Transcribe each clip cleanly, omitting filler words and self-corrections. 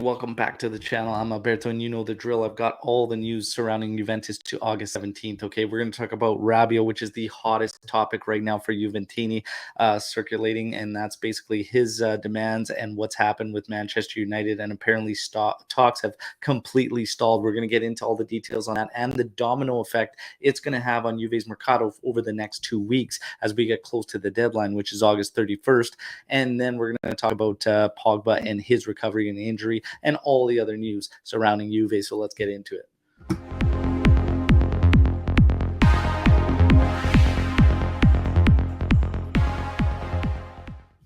Welcome back to the channel. I'm Alberto, and you know the drill. I've got all the news surrounding Juventus to August 17th. Okay, we're going to talk about Rabiot, which is the hottest topic right now for Juventini circulating, and that's basically his demands and what's happened with Manchester United. And apparently, talks have completely stalled. We're going to get into all the details on that and the domino effect it's going to have on Juve's Mercato over the next 2 weeks as we get close to the deadline, which is August 31st. And then we're going to talk about Pogba and his recovery and injury and all the other news surrounding Juve. So let's get into it.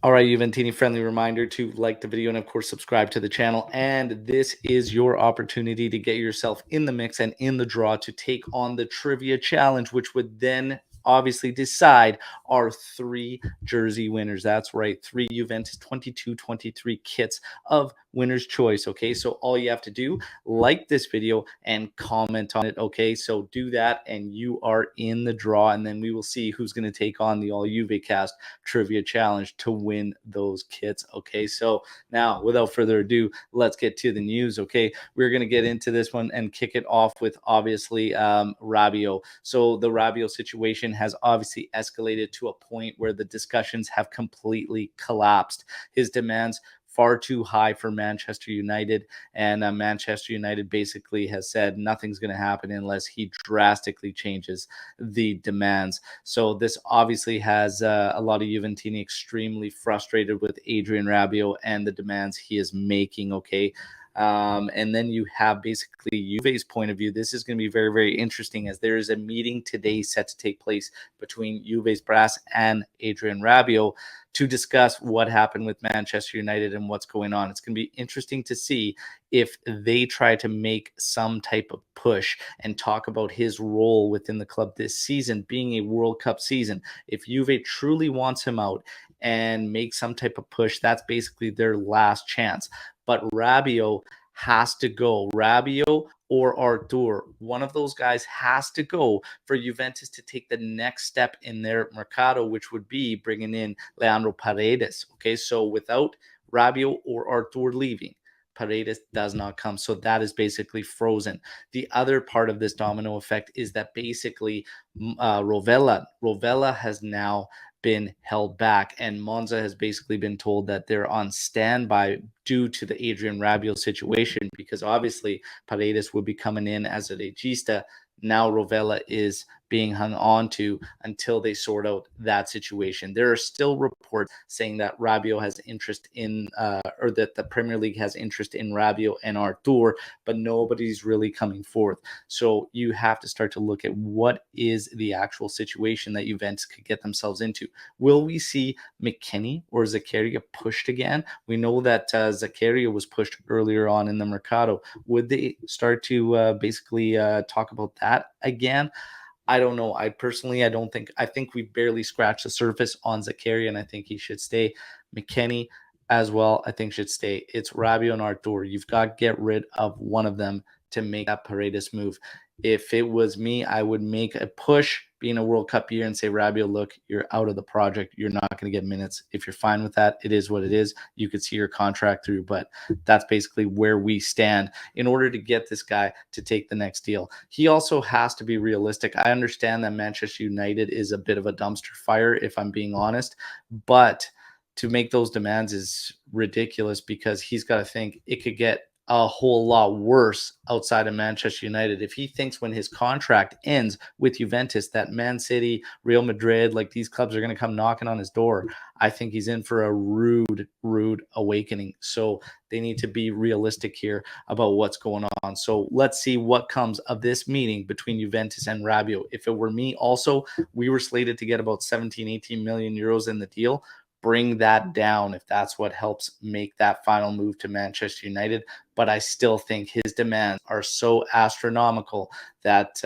All right, Juventini, friendly reminder to like the video and, of course, subscribe to the channel. And this is your opportunity to get yourself in the mix and in the draw to take on the trivia challenge, which would then obviously decide our 3 jersey winners. That's right, 3 Juventus 22-23 kits of winner's choice. Okay, so all you have to do, like this video and comment on it. Okay, so do that and you are in the draw, and then we will see who's going to take on the All Juve Cast trivia challenge to win those kits. Okay, so now without further ado, let's get to the news. Okay, we're going to get into this one and kick it off with obviously Rabiot. So the Rabiot situation has obviously escalated to a point where the discussions have completely collapsed. His demands far too high for Manchester United, and Manchester United basically has said nothing's going to happen unless he drastically changes the demands. So this obviously has a lot of Juventini extremely frustrated with Adrien Rabiot and the demands he is making. Okay, and then you have basically Juve's point of view. This is going to be very, very interesting as there is a meeting today set to take place between Juve's brass and Adrien Rabiot to discuss what happened with Manchester United and what's going on. It's going to be interesting to see if they try to make some type of push and talk about his role within the club this season being a World Cup season. If Juve truly wants him out and make some type of push, that's basically their last chance. But Rabiot has to go. Rabiot or Arthur, one of those guys has to go for Juventus to take the next step in their Mercato, which would be bringing in Leandro Paredes. Okay, so without Rabiot or Arthur leaving, Paredes does not come. So that is basically frozen. The other part of this domino effect is that basically Rovella has now been held back, and Monza has basically been told that they're on standby due to the Adrien Rabiot situation, because obviously Paredes would be coming in as a regista. Now Rovella is being hung on to until they sort out that situation. There are still reports saying that Rabiot has interest in, or that the Premier League has interest in Rabiot and Arthur, but nobody's really coming forth. So you have to start to look at what is the actual situation that Juventus could get themselves into. Will we see McKennie or Zakaria pushed again? We know that Zakaria was pushed earlier on in the Mercato. Would they start to basically talk about that again? I don't know. I don't think. I think we barely scratched the surface on Zakaria, and I think he should stay. McKennie as well, I think should stay. It's Rabiot and Arthur. You've got to get rid of one of them to make that Paredes move. If it was me, I would make a push being a World Cup year and say, Rabiot, look, you're out of the project. You're not going to get minutes. If you're fine with that, it is what it is. You could see your contract through, but that's basically where we stand in order to get this guy to take the next deal. He also has to be realistic. I understand that Manchester United is a bit of a dumpster fire, if I'm being honest, but to make those demands is ridiculous because he's got to think it could get a whole lot worse outside of Manchester United. If he thinks when his contract ends with Juventus that Man City, Real Madrid, like these clubs are going to come knocking on his door, I think he's in for a rude awakening. So they need to be realistic here about what's going on. So let's see what comes of this meeting between Juventus and Rabiot. If it were me also, we were slated to get about 17, 18 million euros in the deal. Bring that down if that's what helps make that final move to Manchester United. But I still think his demands are so astronomical that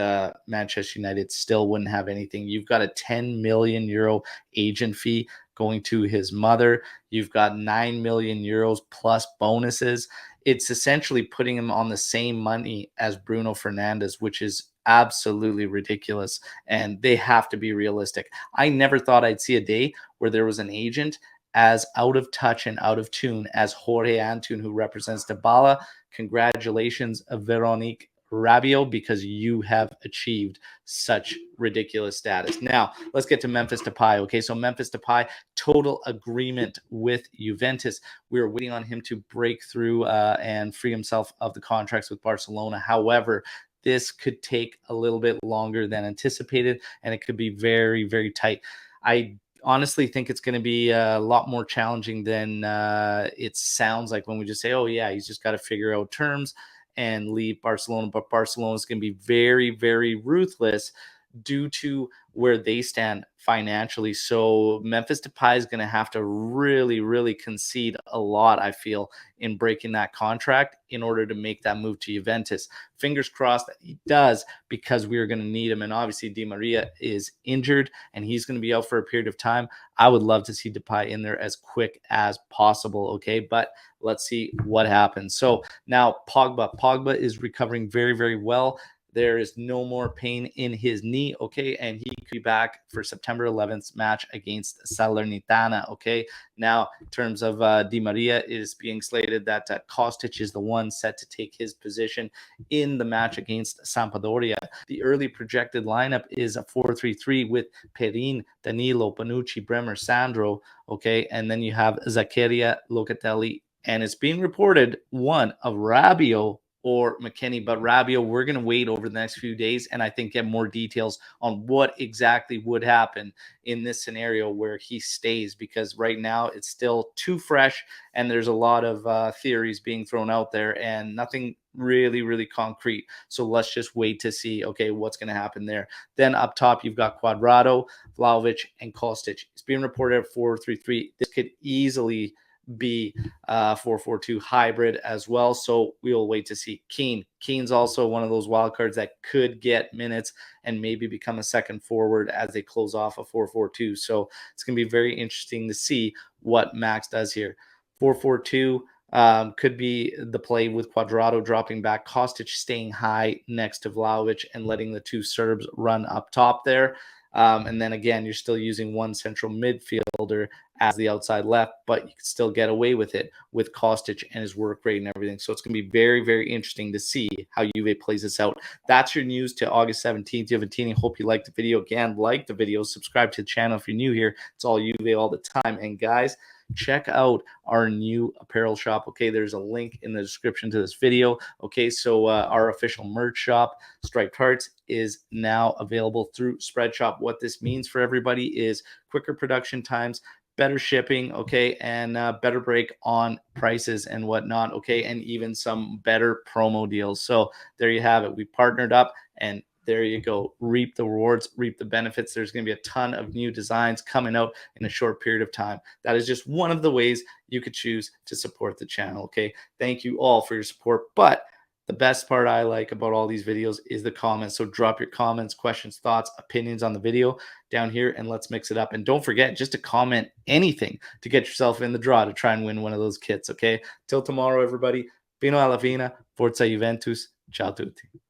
Manchester United still wouldn't have anything. You've got a 10 million euro agent fee going to his mother. You've got 9 million euros plus bonuses. It's essentially putting him on the same money as Bruno Fernandes, which is absolutely ridiculous, and they have to be realistic. I never thought I'd see a day where there was an agent as out of touch and out of tune as Jorge Antun, who represents Dybala. Congratulations, Veronique Rabiot, because you have achieved such ridiculous status. Now, let's get to Memphis Depay. Okay, so Memphis Depay, total agreement with Juventus. We were waiting on him to break through and free himself of the contracts with Barcelona. However, this could take a little bit longer than anticipated, and it could be very, very tight. I honestly think it's going to be a lot more challenging than it sounds like when we just say, oh, yeah, he's just got to figure out terms and leave Barcelona. But Barcelona is going to be very, very ruthless due to where they stand financially. So Memphis Depay is going to have to really, really concede a lot, I feel, in breaking that contract in order to make that move to Juventus. Fingers crossed that he does, because we are going to need him. And obviously Di Maria is injured and he's going to be out for a period of time. I would love to see Depay in there as quick as possible. Okay, but let's see what happens. So now Pogba is recovering very, very well. There is no more pain in his knee, okay? And he could be back for September 11th match against Salernitana, okay? Now, in terms of Di Maria, it is being slated that Kostic is the one set to take his position in the match against Sampdoria. The early projected lineup is a 4-3-3 with Perin, Danilo, Bonucci, Bremer, Sandro, okay? And then you have Zaccaria, Locatelli, and it's being reported one of Rabiot or McKennie, but Rabiot, we're going to wait over the next few days and I think get more details on what exactly would happen in this scenario where he stays, because right now it's still too fresh and there's a lot of theories being thrown out there and nothing really, really concrete. So let's just wait to see, okay, what's going to happen there. Then up top, you've got Cuadrado, Vlahovic, and Kostic. It's being reported at 4-3-3. This could easily be 4-4-2 hybrid as well. So we'll wait to see. Keane's also one of those wild cards that could get minutes and maybe become a second forward as they close off a 4-4-2. So it's going to be very interesting to see what Max does here. 4-4-2 could be the play with Cuadrado dropping back, Kostic staying high next to Vlahovic and letting the two Serbs run up top there. And then again, you're still using one central midfielder as the outside left, but you can still get away with it with Kostic and his work rate and everything. So it's going to be very, very interesting to see how Juve plays this out. That's your news to August 17th. Juventini, hope you liked the video. Again, like the video, subscribe to the channel if you're new here. It's all Juve all the time. And guys, check out our new apparel shop. Okay, there's a link in the description to this video. Okay, so our official merch shop, Striped Hearts, is now available through Spreadshop. What this means for everybody is quicker production times, better shipping, okay, and better break on prices and whatnot, okay, and even some better promo deals. So there you have it. We partnered up, and there you go. Reap the rewards, reap the benefits. There's going to be a ton of new designs coming out in a short period of time. That is just one of the ways you could choose to support the channel, okay? Thank you all for your support, but the best part I like about all these videos is the comments. So drop your comments, questions, thoughts, opinions on the video down here, and let's mix it up. And don't forget just to comment anything to get yourself in the draw to try and win one of those kits, okay? Till tomorrow, everybody. Fino alla fine. Forza Juventus. Ciao tutti.